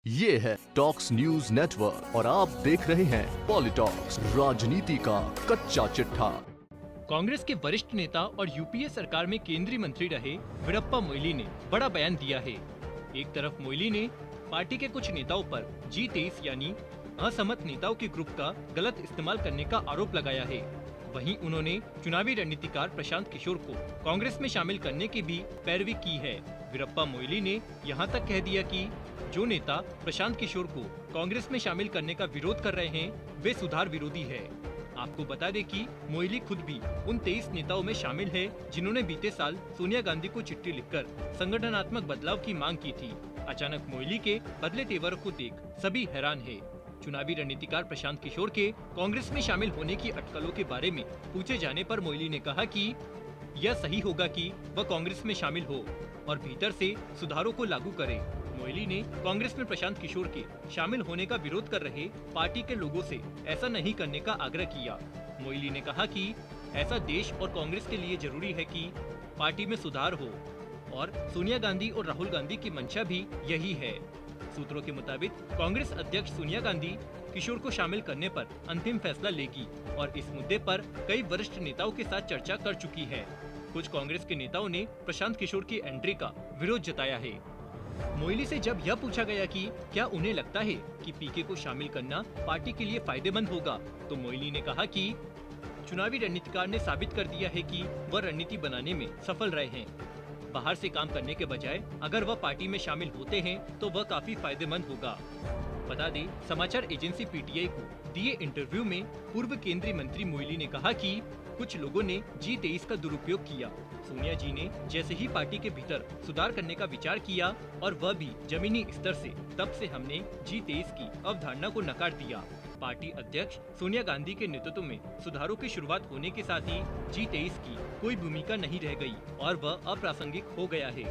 ये है talks news network और आप देख रहे हैं पॉलिटॉक्स, राजनीति का कच्चा चिट्ठा। कांग्रेस के वरिष्ठ नेता और यूपीए सरकार में केंद्रीय मंत्री रहे वीरप्पा मोइली ने बड़ा बयान दिया है। एक तरफ मोइली ने पार्टी के कुछ नेताओं पर G23 यानी असहमत नेताओं के ग्रुप का गलत इस्तेमाल करने का आरोप लगाया है। वहीं उन्होंने चुनावी रणनीतिकार प्रशांत किशोर को कांग्रेस में शामिल करने की भी पैरवी की है। वीरप्पा मोइली ने यहां तक कह दिया कि जो नेता प्रशांत किशोर को कांग्रेस में शामिल करने का विरोध कर रहे हैं वे सुधार विरोधी है। आपको बता दें कि मोइली खुद भी उन 23 नेताओं में शामिल है जिन्होंने बीते साल सोनिया गांधी को चिट्ठी लिखकर संगठनात्मक बदलाव की मांग की थी। अचानक मोइली के बदले तेवर को देख सभी हैरान है। चुनावी रणनीतिकार प्रशांत किशोर के कांग्रेस में शामिल होने की अटकलों के बारे में पूछे जाने पर मोइली ने कहा कि यह सही होगा कि वह कांग्रेस में शामिल हो और भीतर से सुधारों को लागू करे। मोइली ने कांग्रेस में प्रशांत किशोर के शामिल होने का विरोध कर रहे पार्टी के लोगों से ऐसा नहीं करने का आग्रह किया। मोइली ने कहा कि ऐसा देश और कांग्रेस के लिए जरूरी है कि पार्टी में सुधार हो और सोनिया गांधी और राहुल गांधी की मंशा भी यही है। सूत्रों के मुताबिक कांग्रेस अध्यक्ष सोनिया गांधी किशोर को शामिल करने पर अंतिम फैसला लेगी और इस मुद्दे पर कई वरिष्ठ नेताओं के साथ चर्चा कर चुकी है। कुछ कांग्रेस के नेताओं ने प्रशांत किशोर की एंट्री का विरोध जताया है। मोइली से जब यह पूछा गया कि क्या उन्हें लगता है कि पीके को शामिल करना पार्टी के लिए फायदेमंद होगा, तो मोइली ने कहा कि चुनावी रणनीतिकार ने साबित कर दिया है कि वह रणनीति बनाने में सफल रहे हैं। बाहर से काम करने के बजाय अगर वह पार्टी में शामिल होते हैं तो वह काफी फायदेमंद होगा। बता दें, समाचार एजेंसी पीटीआई को दिए इंटरव्यू में पूर्व केंद्रीय मंत्री मोइली ने कहा कि कुछ लोगों ने G23 का दुरुपयोग किया। सोनिया जी ने जैसे ही पार्टी के भीतर सुधार करने का विचार किया और वह भी जमीनी स्तर से, तब से हमने G23 की अवधारणा को नकार दिया। पार्टी अध्यक्ष सोनिया गांधी के नेतृत्व में सुधारों की शुरुआत होने के साथ ही G23 की कोई भूमिका नहीं रह गई और वह अप्रासंगिक हो गया है।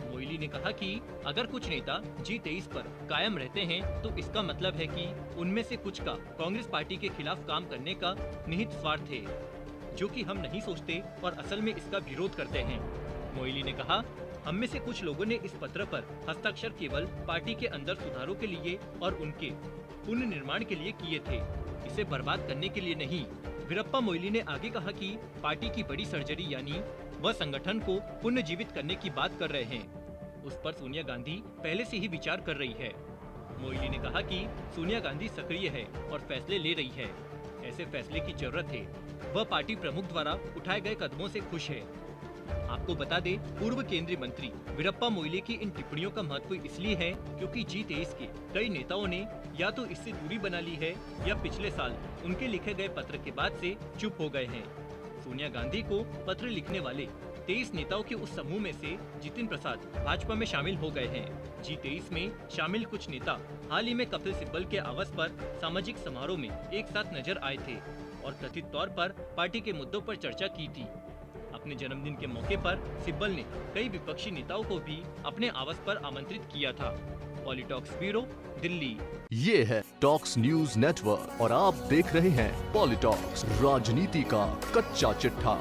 मोइली ने कहा कि अगर कुछ नेता G23 पर कायम रहते हैं तो इसका मतलब है कि उनमें से कुछ का कांग्रेस पार्टी के खिलाफ काम करने का निहित स्वार्थ है, जो कि हम नहीं सोचते और असल में इसका विरोध करते हैं। मोइली ने कहा, हम में से कुछ लोगों ने इस पत्र पर हस्ताक्षर केवल पार्टी के अंदर सुधारों के लिए और उनके पुनर्निर्माण के लिए किए थे, इसे बर्बाद करने के लिए नहीं। वीरप्पा मोइली ने आगे कहा कि पार्टी की बड़ी सर्जरी यानी वह संगठन को पुनर्जीवित करने की बात कर रहे हैं, उस पर सोनिया गांधी पहले से ही विचार कर रही है। मोइली ने कहा कि सोनिया गांधी सक्रिय है और फैसले ले रही है, ऐसे फैसले की जरूरत है। वह पार्टी प्रमुख द्वारा उठाए गए कदमों से खुश है। आपको बता दें, पूर्व केंद्रीय मंत्री वीरप्पा मोइली की इन टिप्पणियों का महत्व इसलिए है क्योंकि G23 के कई नेताओं ने या तो इससे दूरी बना ली है या पिछले साल उनके लिखे गए पत्र के बाद से चुप हो गए हैं। सोनिया गांधी को पत्र लिखने वाले 23 नेताओं के उस समूह में से जितिन प्रसाद भाजपा में शामिल हो गए हैं। G23 में शामिल कुछ नेता हाल ही में कपिल सिब्बल के आवास पर सामाजिक समारोह में एक साथ नजर आए थे और कथित तौर पर पार्टी के मुद्दों पर चर्चा की थी। अपने जन्मदिन के मौके पर सिब्बल ने कई विपक्षी नेताओं को भी अपने आवास पर आमंत्रित किया था। पॉलिटॉक्स ब्यूरो, दिल्ली। ये है टॉक्स न्यूज नेटवर्क और आप देख रहे हैं पॉलिटॉक्स, राजनीति का कच्चा चिट्ठा।